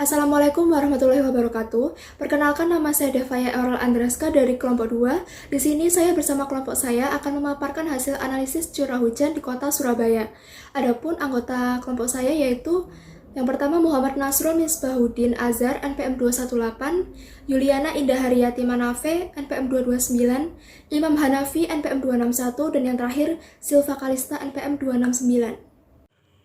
Assalamualaikum warahmatullahi wabarakatuh. Perkenalkan, nama saya Devaya Aurel Andraska dari kelompok 2. Di sini saya bersama kelompok saya akan memaparkan hasil analisis curah hujan di kota Surabaya. Adapun anggota kelompok saya yaitu yang pertama Muhammad Nasrul Misbahuddin Azhar NPM 218, Yuliana Indah Haryati Manafe NPM 229, Imam Hanafi NPM 261, dan yang terakhir Silva Kalista NPM 269.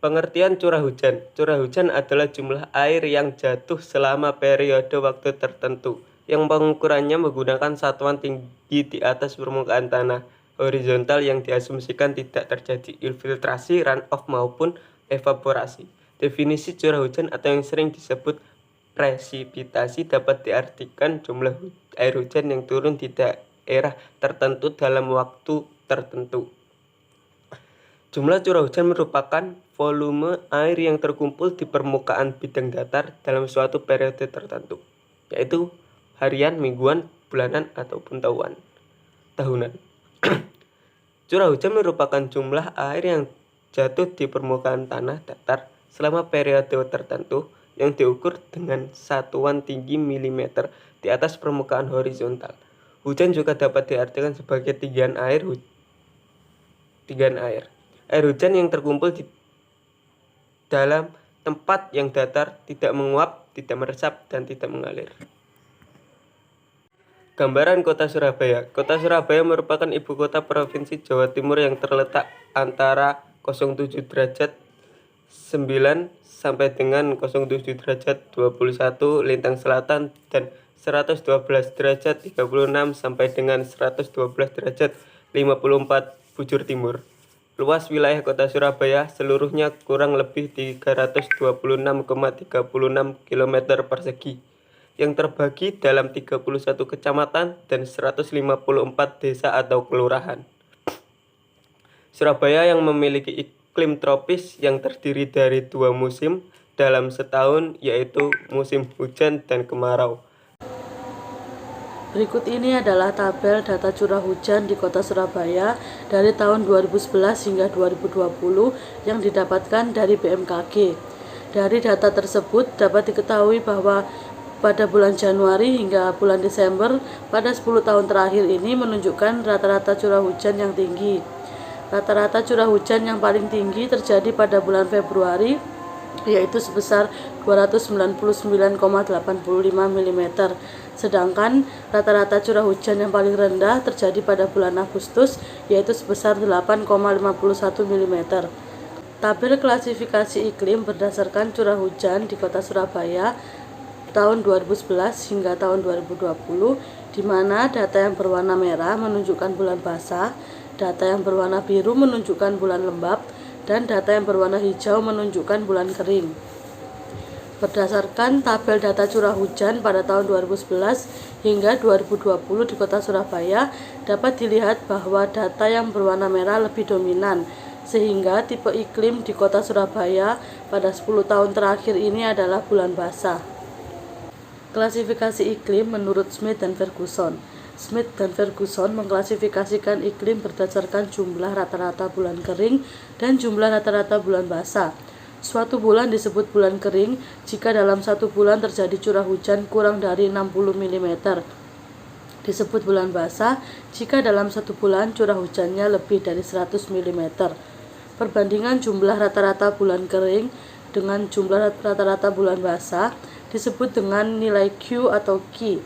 Pengertian curah hujan. Curah hujan adalah jumlah air yang jatuh selama periode waktu tertentu, yang pengukurannya menggunakan satuan tinggi di atas permukaan tanah, horizontal yang diasumsikan tidak terjadi infiltrasi, runoff maupun evaporasi. Definisi curah hujan atau yang sering disebut presipitasi dapat diartikan jumlah air hujan yang turun di daerah tertentu dalam waktu tertentu. Jumlah curah hujan merupakan volume air yang terkumpul di permukaan bidang datar dalam suatu periode tertentu, yaitu harian, mingguan, bulanan, ataupun tahunan. Curah hujan merupakan jumlah air yang jatuh di permukaan tanah datar selama periode tertentu yang diukur dengan satuan tinggi milimeter di atas permukaan horizontal. Hujan juga dapat diartikan sebagai tinggian air. Air hujan yang terkumpul di dalam tempat yang datar, tidak menguap, tidak meresap, dan tidak mengalir. Gambaran Kota Surabaya. Kota Surabaya merupakan ibu kota Provinsi Jawa Timur yang terletak antara 07 derajat 9 sampai dengan 07 derajat 21 lintang selatan dan 112 derajat 36 sampai dengan 112 derajat 54 bujur timur. Luas wilayah Kota Surabaya seluruhnya kurang lebih 326,36 km persegi, yang terbagi dalam 31 kecamatan dan 154 desa atau kelurahan. Surabaya yang memiliki iklim tropis yang terdiri dari 2 musim dalam setahun, yaitu musim hujan dan kemarau. Berikut ini adalah tabel data curah hujan di Kota Surabaya dari tahun 2011 hingga 2020 yang didapatkan dari BMKG. Dari data tersebut dapat diketahui bahwa pada bulan Januari hingga bulan Desember pada 10 tahun terakhir ini menunjukkan rata-rata curah hujan yang tinggi. Rata-rata curah hujan yang paling tinggi terjadi pada bulan Februari, yaitu sebesar 299,85 mm. Sedangkan rata-rata curah hujan yang paling rendah terjadi pada bulan Agustus, yaitu sebesar 8,51 mm. Tabel klasifikasi iklim berdasarkan curah hujan di Kota Surabaya tahun 2011 hingga tahun 2020, di mana data yang berwarna merah menunjukkan bulan basah, data yang berwarna biru menunjukkan bulan lembab, dan data yang berwarna hijau menunjukkan bulan kering. Berdasarkan tabel data curah hujan pada tahun 2011 hingga 2020 di Kota Surabaya, dapat dilihat bahwa data yang berwarna merah lebih dominan, sehingga tipe iklim di Kota Surabaya pada 10 tahun terakhir ini adalah bulan basah. Klasifikasi iklim menurut Smith dan Ferguson. Smith dan Ferguson mengklasifikasikan iklim berdasarkan jumlah rata-rata bulan kering dan jumlah rata-rata bulan basah. Suatu bulan disebut bulan kering jika dalam satu bulan terjadi curah hujan kurang dari 60 mm. Disebut bulan basah jika dalam satu bulan curah hujannya lebih dari 100 mm. Perbandingan jumlah rata-rata bulan kering dengan jumlah rata-rata bulan basah disebut dengan nilai Q atau Q.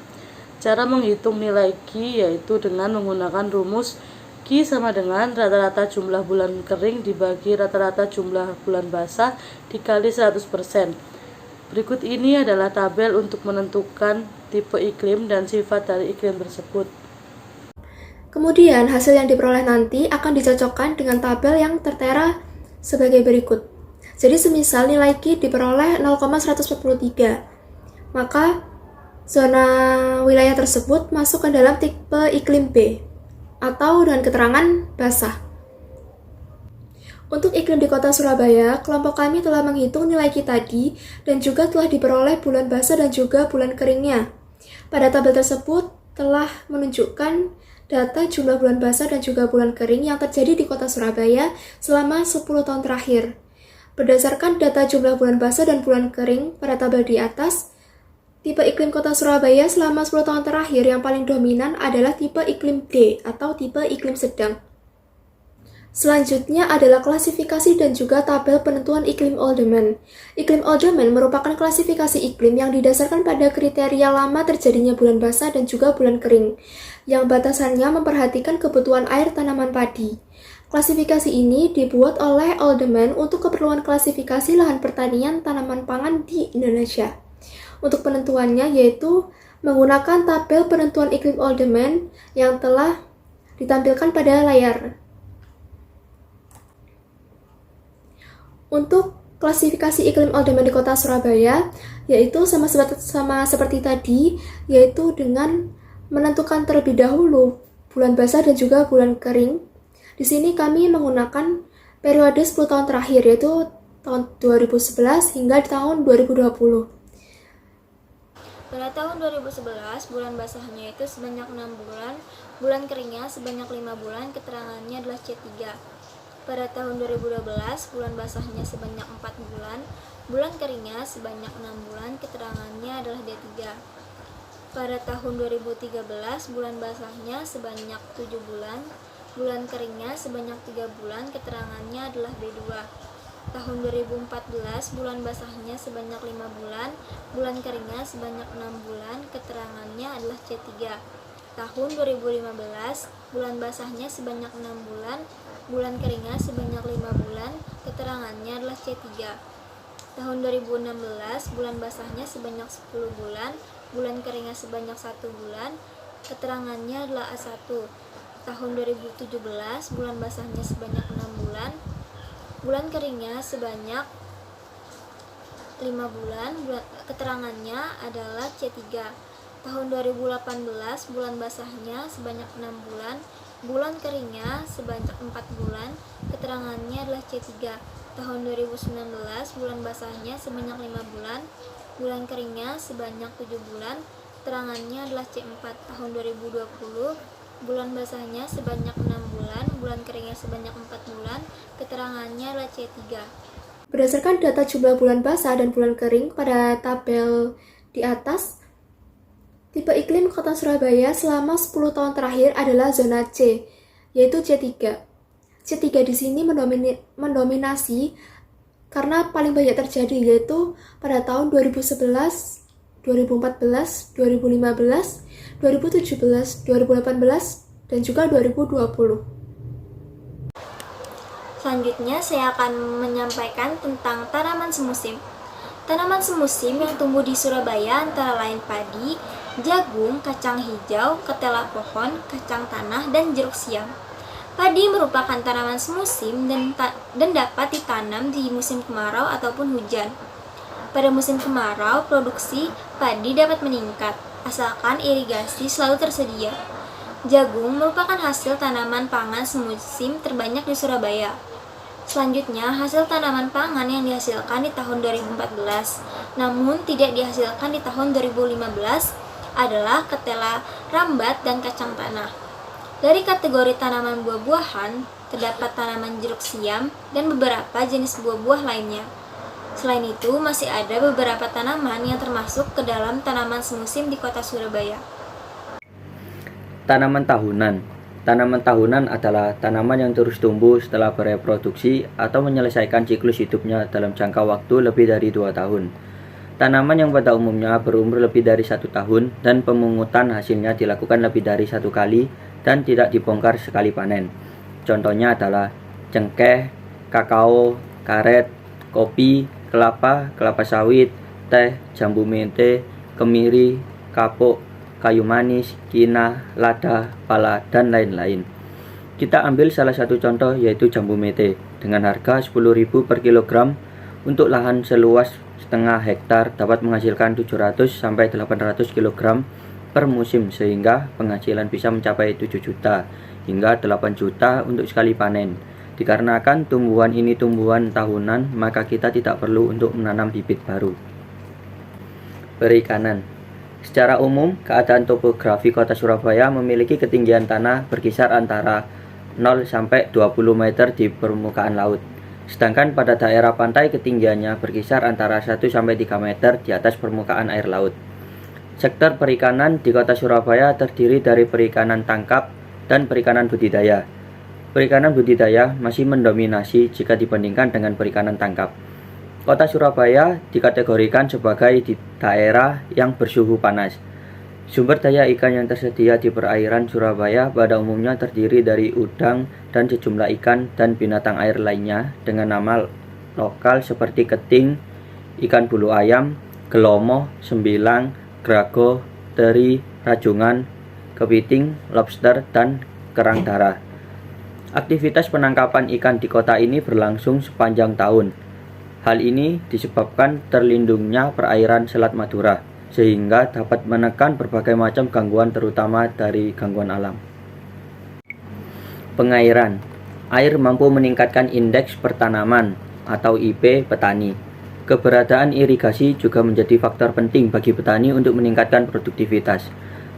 Cara menghitung nilai Q yaitu dengan menggunakan rumus Q sama dengan rata-rata jumlah bulan kering dibagi rata-rata jumlah bulan basah dikali 100%. Berikut ini adalah tabel untuk menentukan tipe iklim dan sifat dari iklim tersebut. Kemudian hasil yang diperoleh nanti akan dicocokkan dengan tabel yang tertera sebagai berikut. Jadi semisal nilai Q diperoleh 0,143, maka zona wilayah tersebut masuk ke dalam tipe iklim B atau dengan keterangan basah. Untuk iklim di Kota Surabaya, kelompok kami telah menghitung nilai Q tadi dan juga telah diperoleh bulan basah dan juga bulan keringnya. Pada tabel tersebut telah menunjukkan data jumlah bulan basah dan juga bulan kering yang terjadi di Kota Surabaya selama 10 tahun terakhir. Berdasarkan data jumlah bulan basah dan bulan kering pada tabel di atas, tipe iklim kota Surabaya selama 10 tahun terakhir yang paling dominan adalah tipe iklim D atau tipe iklim sedang. Selanjutnya adalah klasifikasi dan juga tabel penentuan iklim Oldeman. Iklim Oldeman merupakan klasifikasi iklim yang didasarkan pada kriteria lama terjadinya bulan basah dan juga bulan kering, yang batasannya memperhatikan kebutuhan air tanaman padi. Klasifikasi ini dibuat oleh Oldeman untuk keperluan klasifikasi lahan pertanian tanaman pangan di Indonesia. Untuk penentuannya yaitu menggunakan tabel penentuan iklim Oldeman yang telah ditampilkan pada layar. Untuk klasifikasi iklim Oldeman di kota Surabaya, yaitu sama seperti tadi, yaitu dengan menentukan terlebih dahulu bulan basah dan juga bulan kering. Di sini kami menggunakan periode 10 tahun terakhir, yaitu tahun 2011 hingga tahun 2020. Pada tahun 2011, bulan basahnya itu sebanyak 6 bulan, bulan keringnya sebanyak 5 bulan, keterangannya adalah C3. Pada tahun 2012, bulan basahnya sebanyak 4 bulan, bulan keringnya sebanyak 6 bulan, keterangannya adalah D3. Pada tahun 2013, bulan basahnya sebanyak 7 bulan, bulan keringnya sebanyak 3 bulan, keterangannya adalah B2. Tahun 2014, bulan basahnya sebanyak 5 bulan, bulan keringnya sebanyak 6 bulan, keterangannya adalah C3. Tahun 2015, bulan basahnya sebanyak 6 bulan, bulan keringnya sebanyak 5 bulan, keterangannya adalah C3. Tahun 2016, bulan basahnya sebanyak 10 bulan, bulan keringnya sebanyak 1 bulan, keterangannya adalah A1. Tahun 2017, bulan basahnya sebanyak 6 bulan, bulan keringnya sebanyak 5 bulan, keterangannya adalah C3. Tahun 2018, bulan basahnya sebanyak 6 bulan, bulan keringnya sebanyak 4 bulan, keterangannya adalah C3. Tahun 2019, bulan basahnya sebanyak 5 bulan, bulan keringnya sebanyak 7 bulan, keterangannya adalah C4. Tahun 2020, bulan basahnya sebanyak 6 bulan, bulan keringnya sebanyak 4 bulan, keterangannya adalah C3. Berdasarkan data jumlah bulan basah dan bulan kering pada tabel di atas, tipe iklim kota Surabaya selama 10 tahun terakhir adalah zona C, yaitu C3. C3 di sini mendominasi karena paling banyak terjadi, yaitu pada tahun 2011, 2014, 2015, 2017, 2018, dan juga 2020. Selanjutnya saya akan menyampaikan tentang tanaman semusim. Tanaman semusim yang tumbuh di Surabaya antara lain padi, jagung, kacang hijau, ketela pohon, kacang tanah, dan jeruk siam. Padi merupakan tanaman semusim dan dapat ditanam di musim kemarau ataupun hujan. Pada musim kemarau, produksi padi dapat meningkat, asalkan irigasi selalu tersedia. Jagung merupakan hasil tanaman pangan semusim terbanyak di Surabaya. Selanjutnya, hasil tanaman pangan yang dihasilkan di tahun 2014, namun tidak dihasilkan di tahun 2015 adalah ketela rambat dan kacang tanah. Dari kategori tanaman buah-buahan, terdapat tanaman jeruk siam dan beberapa jenis buah-buah lainnya. Selain itu, masih ada beberapa tanaman yang termasuk ke dalam tanaman semusim di kota Surabaya. Tanaman tahunan. Tanaman tahunan adalah tanaman yang terus tumbuh setelah bereproduksi atau menyelesaikan siklus hidupnya dalam jangka waktu lebih dari 2 tahun. Tanaman yang pada umumnya berumur lebih dari 1 tahun dan pemungutan hasilnya dilakukan lebih dari 1 kali dan tidak dibongkar sekali panen. Contohnya adalah cengkeh, kakao, karet, kopi, kelapa, kelapa sawit, teh, jambu mente, kemiri, kapuk, kayu manis, kina, lada, pala, dan lain-lain. Kita ambil salah satu contoh yaitu jambu mente dengan harga 10.000 per kilogram untuk lahan seluas setengah hektar dapat menghasilkan 700 sampai 800 kg per musim sehingga penghasilan bisa mencapai 7 juta hingga 8 juta untuk sekali panen. Dikarenakan tumbuhan ini tumbuhan tahunan, maka kita tidak perlu untuk menanam bibit baru. Perikanan. Secara umum, keadaan topografi kota Surabaya memiliki ketinggian tanah berkisar antara 0 sampai 20 meter di permukaan laut. Sedangkan pada daerah pantai ketinggiannya berkisar antara 1-3 meter di atas permukaan air laut. Sektor perikanan di kota Surabaya terdiri dari perikanan tangkap dan perikanan budidaya. Perikanan budidaya masih mendominasi jika dibandingkan dengan perikanan tangkap. Kota Surabaya dikategorikan sebagai di daerah yang bersuhu panas. Sumber daya ikan yang tersedia di perairan Surabaya pada umumnya terdiri dari udang dan sejumlah ikan dan binatang air lainnya dengan nama lokal seperti keting, ikan bulu ayam, gelomo, sembilang, grago, teri, rajungan, kepiting, lobster, dan kerang darah. Aktivitas penangkapan ikan di kota ini berlangsung sepanjang tahun. Hal ini disebabkan terlindungnya perairan Selat Madura, sehingga dapat menekan berbagai macam gangguan terutama dari gangguan alam. Pengairan. Air mampu meningkatkan indeks pertanaman atau IP petani. Keberadaan irigasi juga menjadi faktor penting bagi petani untuk meningkatkan produktivitas.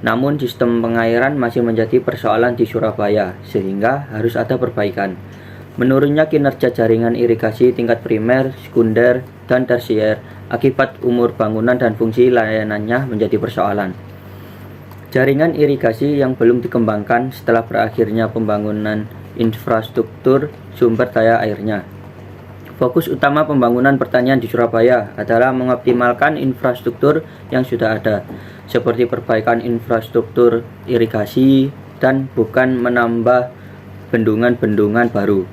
Namun sistem pengairan masih menjadi persoalan di Surabaya, sehingga harus ada perbaikan. Menurunnya kinerja jaringan irigasi tingkat primer, sekunder, dan tersier akibat umur bangunan dan fungsi layanannya menjadi persoalan. Jaringan irigasi yang belum dikembangkan setelah berakhirnya pembangunan infrastruktur sumber daya airnya. Fokus utama pembangunan pertanian di Surabaya adalah mengoptimalkan infrastruktur yang sudah ada, seperti perbaikan infrastruktur irigasi dan bukan menambah bendungan-bendungan baru.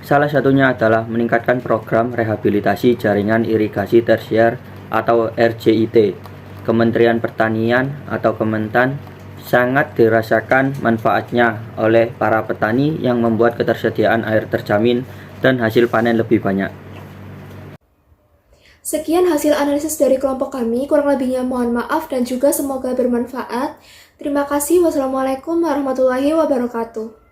Salah satunya adalah meningkatkan program rehabilitasi jaringan irigasi tersier atau RJIT. Kementerian Pertanian atau Kementan sangat dirasakan manfaatnya oleh para petani yang membuat ketersediaan air terjamin dan hasil panen lebih banyak. Sekian hasil analisis dari kelompok kami, kurang lebihnya mohon maaf dan juga semoga bermanfaat. Terima kasih. Wassalamualaikum warahmatullahi wabarakatuh.